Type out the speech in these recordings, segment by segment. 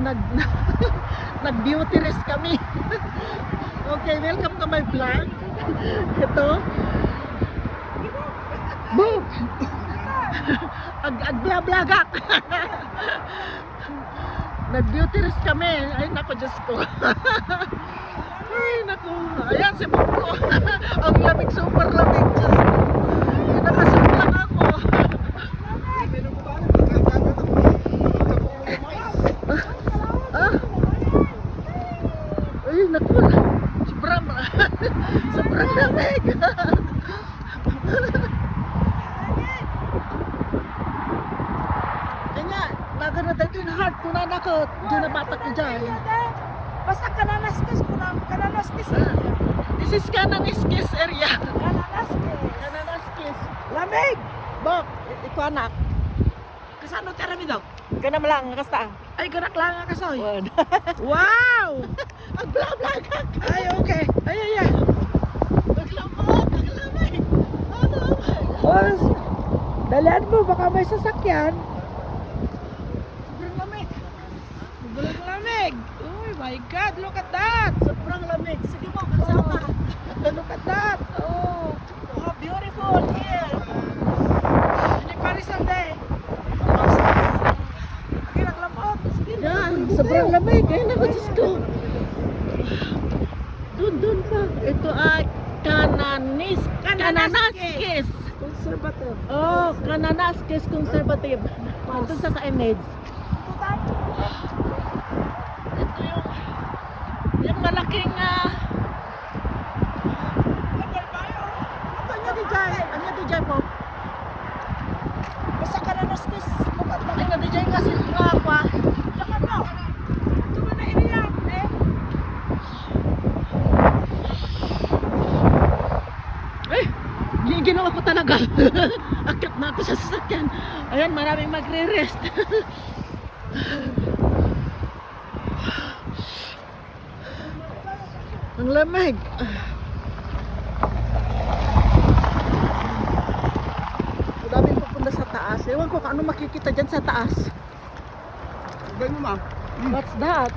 nag nag-beauty rest kami. Okay, welcome to my vlog. Ito. Boom! Ag-blablagat. Nag-beauty rest kami. Ay, naku, Diyos ko. Ay, naku. Ayan, si Boko. Ang lamig, super lamig. Diyos ko. Nakasap lang ako. Ah. Ay, naku. Sobrang lamig. Kanya, nagana tayo yung heart. Kuna na ko. Diyan na batak na dyan. Basta kananaskis ko lang, kananaskis This is Kananaskis area. kananaskis. Kananaskis. Lamig! Bok, ikaw anak. Kasano ka rami daw? Ganam lang, kasta. Ay, ganak lang nga kasoy. Word. Wow! Ang bla-bla-gak. Ay, okay. Ay, ay, ay. Naglamay, naglamay. Naglamay. Boss, dalian mo, baka may sasakyan. Sobrang lamig. Sobrang lamig. Oh my God, look at that. Sobrang lamig. Sige mo, kasama. Look at that. Oh, Oh, beautiful here. hindi pa rin Sunday. Sige, naglamot. Sige, Yan, sobrang lamig. Ay, naku, Diyos ko. Dun pa. Ito ay Kananaskis. Conservative. Oh, Kananaskis Conservative. Ito sa Kaimeds. Ito yung malaking Anya di jay po. Basta kananaskis. Look at that. Anya di jay kasi nga pa. Saka mo. Ito na iniyak, eh. Eh, yung ginawa ko talaga. Akit na ako sa sasakyan. Ayan, maraming magre-rest. Ang lamig. Madaming pupunta sa taas. Ewan ko kung ano makikita dyan sa taas. Gawin mo, ma'am. What's that?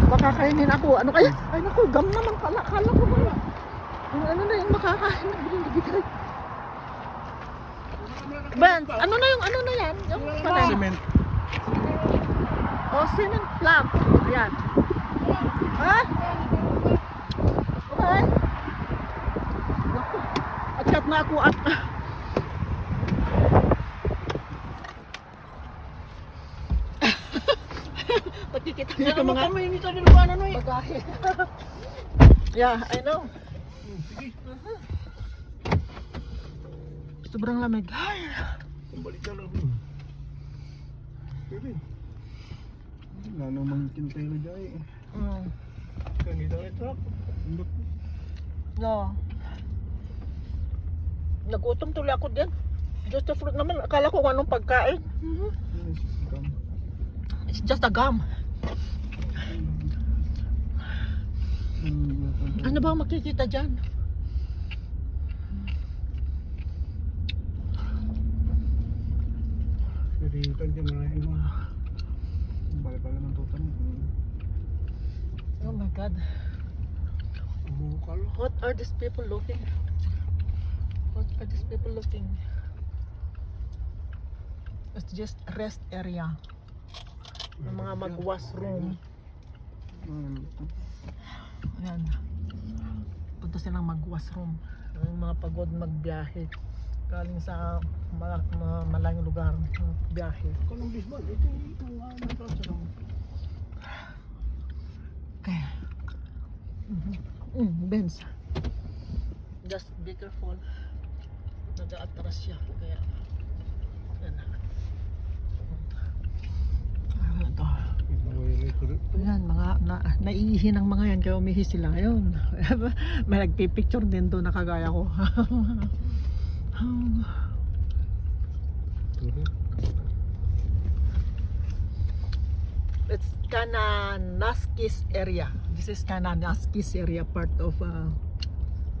Baka kainin ako. Ano kaya? Ay naku, gam naman pala. Kala ko ba? Yung ano na yung makakain na binibigay. Benz, ano na yan? Yung panay. Cement. Oh, cement plug. Ayan. Ha? Okay. Naku, atkat na ako at pagkikita niyo ng mga Initan nila ba ano eh? bagahe. Yeah, I know. Sobrang lamig. Ay. Kumbalik ka lang. Pwede. Wala namang kintay na dyan eh. Kang ito ito ako. No. Nagutom tuloy ako din. Just a fruit naman. Akala ko kung anong pagkain. It's just a gum. Ano ba ang makikita dyan? Pwede tagyan mo na yung mga balik pala ng tutan. Oh my God. Bukal. What are these people looking? What are these people looking? It's just rest area. Ng mga mag-washroom. Ayan. Punta silang mag-washroom. Yung mga pagod magbiyahe. Galing sa malayong lugar. Biyahe. Kanong bisbal, ito yung nagpransa lang. Okay. Benz. Just be careful. Nag-aatras siya. Kaya, yan. Ito. Yan, mga naiihi ng mga yan. Kaya umihi sila. Ayun. May nagpipicture din doon na kagaya ko. It's Kananaskis area. This is Kananaskis area, part of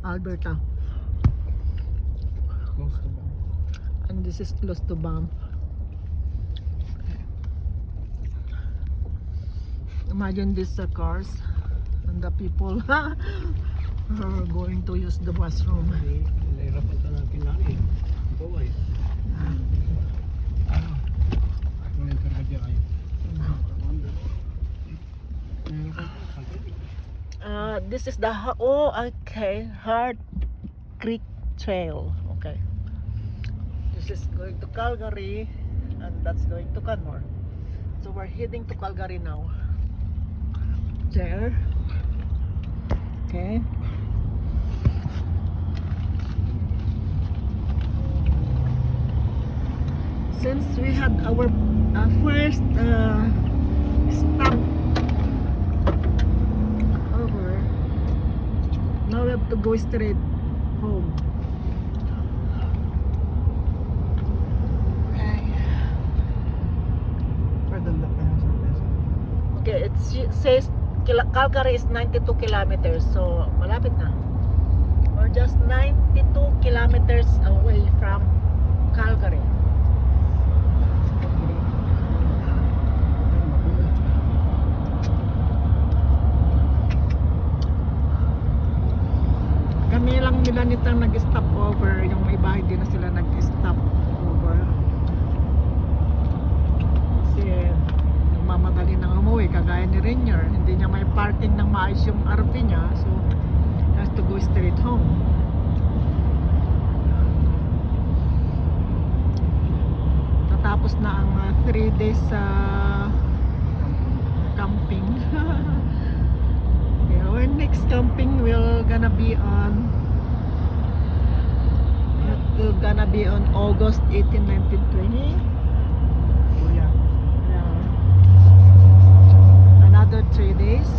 Alberta. Close to ba? And this is close to Banff. Imagine these cars and the people are going to use the washroom. Nahirapan ka ng kinani. Buhay. Ako na yung karga dyan kayo. This is the Hard Creek Trail. Okay. This is going to Calgary and that's going to Canmore. So we're heading to Calgary now. There. Okay. Since we had our first stop over, now we have to go straight home. Okay. Pwede lang pa yung surface. Okay, it says Calgary is 92 kilometers, so malapit na. We're just 92 kilometers away from Calgary. Kami lang nila nitang nag-stop over, yung iba hindi na sila nag-stop over. Kasi mamadali nang umuwi, kagaya ni Rainier, hindi niya may parking ng maayos yung RV niya, so he has to go straight home. Natapos na ang 3 days sa camping. Okay, our next camping will gonna be on August 18, 19, 20. Yeah. Another 3 days.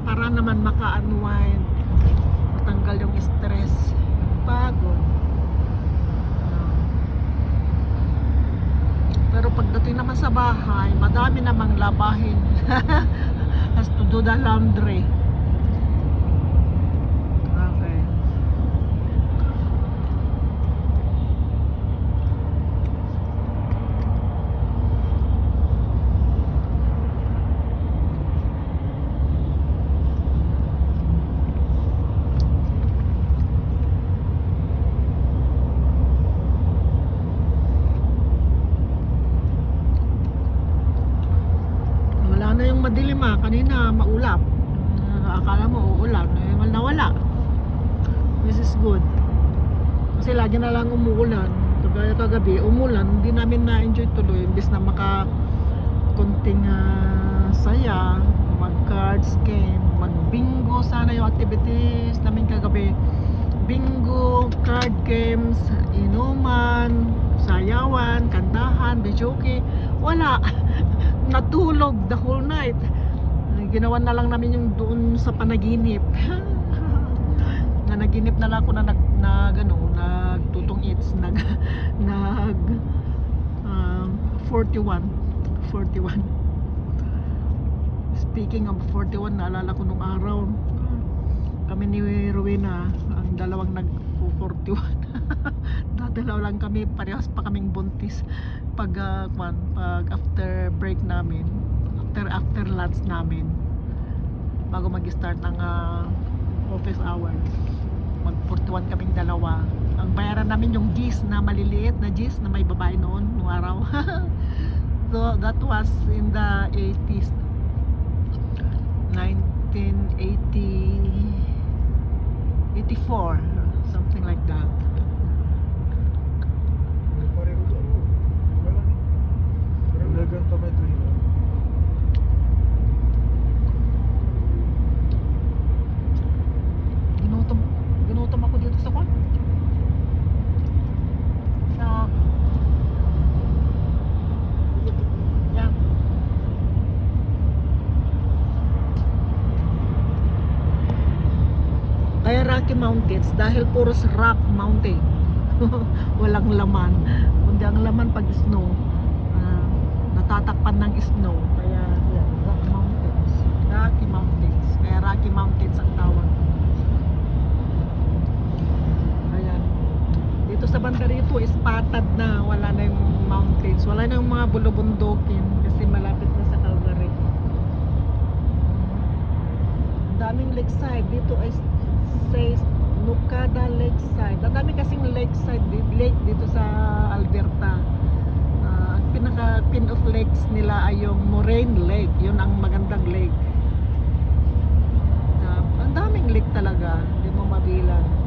Para naman maka-unwind, matanggal yung stress, yung pagod. Pero pagdating naman sa bahay, madami namang labahin. Has to do the laundry. Okay. Wala na yung madilim kanina maulap. Akala mo uulan, nawala. This is good. Kasi lagi na lang umuulan. Kagaya kagabi, umulan, hindi namin na-enjoy tuloy. Imbis na konting saya, mag-cards game, mag-bingo sana yung activities namin kagabi. Bingo, card games, inuman, sayawan, kantahan, videoke. Wala. Natulog the whole night. Ginawa na lang namin yung doon sa panaginip. Naginip na lang ako na nagtutong eats, 41. Speaking of 41, naalala ko nung araw, kami ni Rowena, ang dalawang nag-41. Dadalaw lang kami, parehas pa kaming buntis. Pag after break namin, after lunch namin, bago mag-start ng office hours, mag-41 kaming dalawa. Ang bayaran namin yung gis na maliliit na gis na may babae noon nung araw. So that was in the 80s, 1984, something like that. Ginutom ako dito sa kwan. Yan. Kaya Rocky Mountains dahil puros rock mountain. Walang laman. Kundi ang laman pag snow. tatakpan ng snow. Kaya yan, Rocky Mountains. Rocky Mountains. Kaya Rocky Mountains ang tawag. Ayan. Dito sa banda rito is patag na. Wala na yung mountains. Wala na yung mga bulubundukin kasi malapit na sa Calgary. Ang daming lakeside. Dito ay says Nukada Lakeside. Ang dami kasing lakeside lake dito sa Alberta. Ang pinaka pin of lakes nila ay yung Moraine Lake. Yun ang magandang lake. Ang daming lake talaga. Hindi mo mabilang.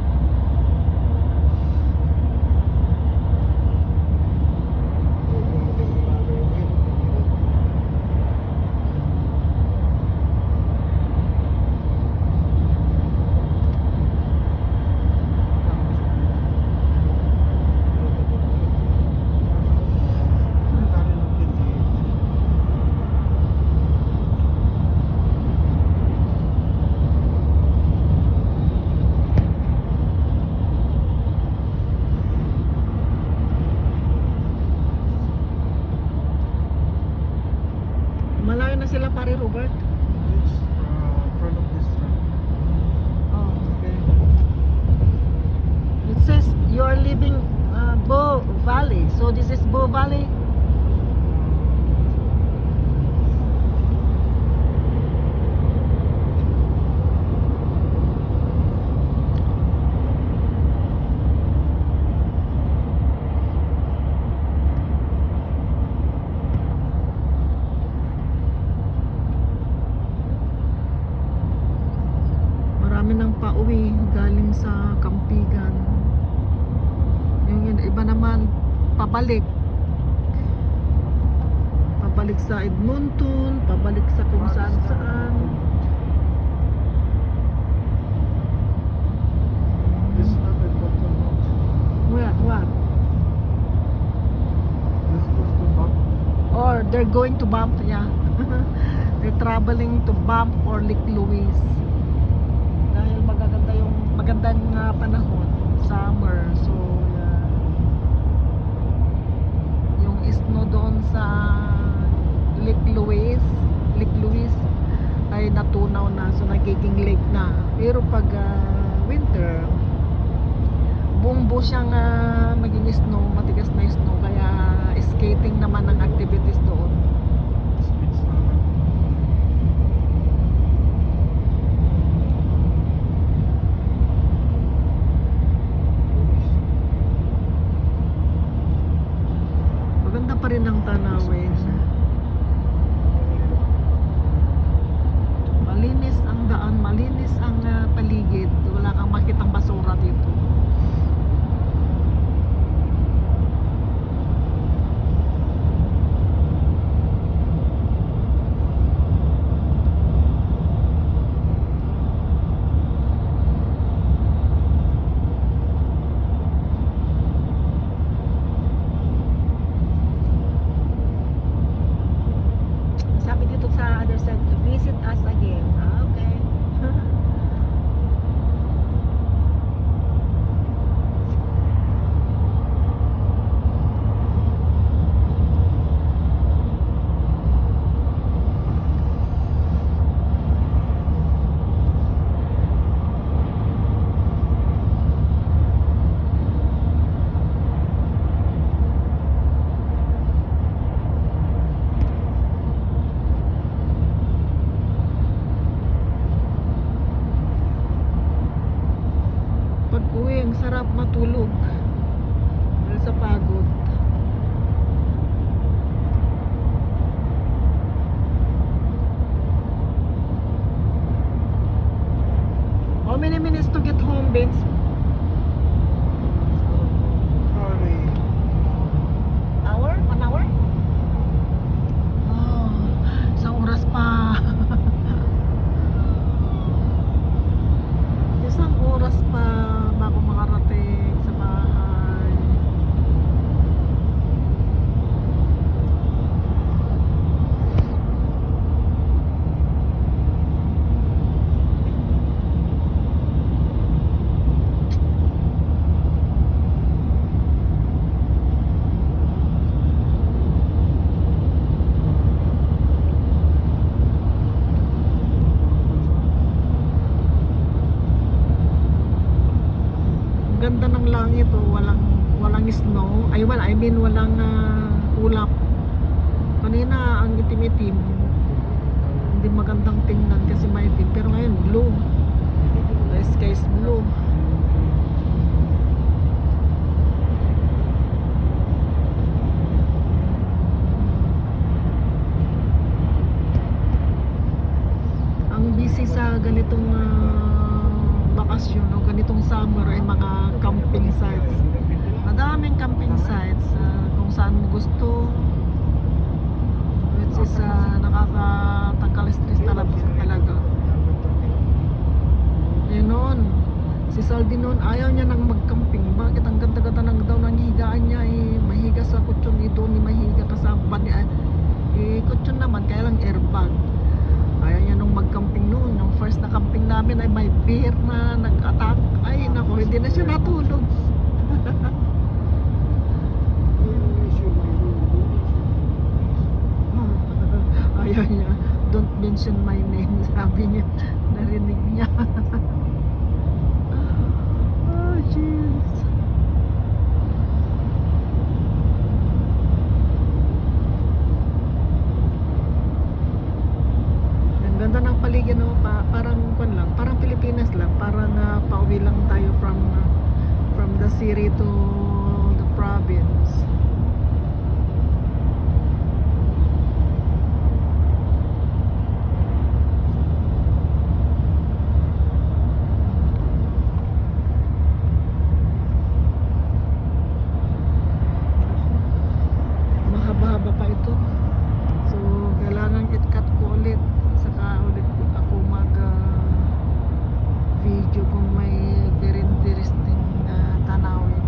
Malayo na sila pare Robert. It's front of this truck. Oh, okay. It says you are leaving Bow Valley. So this is Bow Valley. Marami nang pauwi galing sa Campigan. Yung iba naman pabalik. Pabalik sa Edmonton, pabalik sa kung saan saan. This is not a bottom road. What? This goes to back. Or they're going to Banff, yeah. They're traveling to Banff or Lake Louise. Dahil magandang panahon, summer. So yung snow doon sa Lake Louise ay natunaw na, so nagiging lake na. Pero pag winter, buong buo siyang maging snow, matigas na snow, kaya skating naman ang activities doon. Speeds na lang. Maganda pa rin ang tanawin. Malinis ang daan, malinis ang paligid. Wala kang makitang basura dito. Sabi dito sa other side, visit us again. Okay. Pag-uwi, ang sarap matulog dahil sa pagod. How many minutes to get home, Vince? Sorry. Hour? 1 hour? Oh, isang oras pa. Isang oras pa bago makarating sa bahay. lang ito, walang snow. Ay wala, I mean walang ulap. Kanina ang itim-itim. Hindi magandang tingnan kasi maitim, pero ngayon blue. The sky is blue. Ang busy sa ganitong bakasyon o ganitong summer ay mga camping sites. Madaming camping sites kung saan mo gusto, which is nakakatanggal stress talaga. Yun noon, si Saldi noon ayaw niya nang mag-camping. Bakit? Ang ganda-ganda nang daw ng higaan niya, mahiga sa kutsyon ito, ni mahiga kasama niya. Kutsyon naman, kaya lang airbag. Ayaw niya nung mag-camping noon. Yung first na camping namin ay may bear na nag-attack. Ay nako, hindi na siya natulog. Ayaw niya, don't mention my name, sabi niya. Narinig niya. Oh, jeez. Ang ganda ng paligid, no? Parang parang Pilipinas lang, parang pauwi lang tayo from the city to the province. Mahaba-haba pa ito. So, kailangan i-cut ko ulit. Saka ulit ako video kung may very interesting tanawin.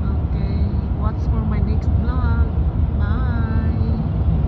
Okay, watch for my next vlog.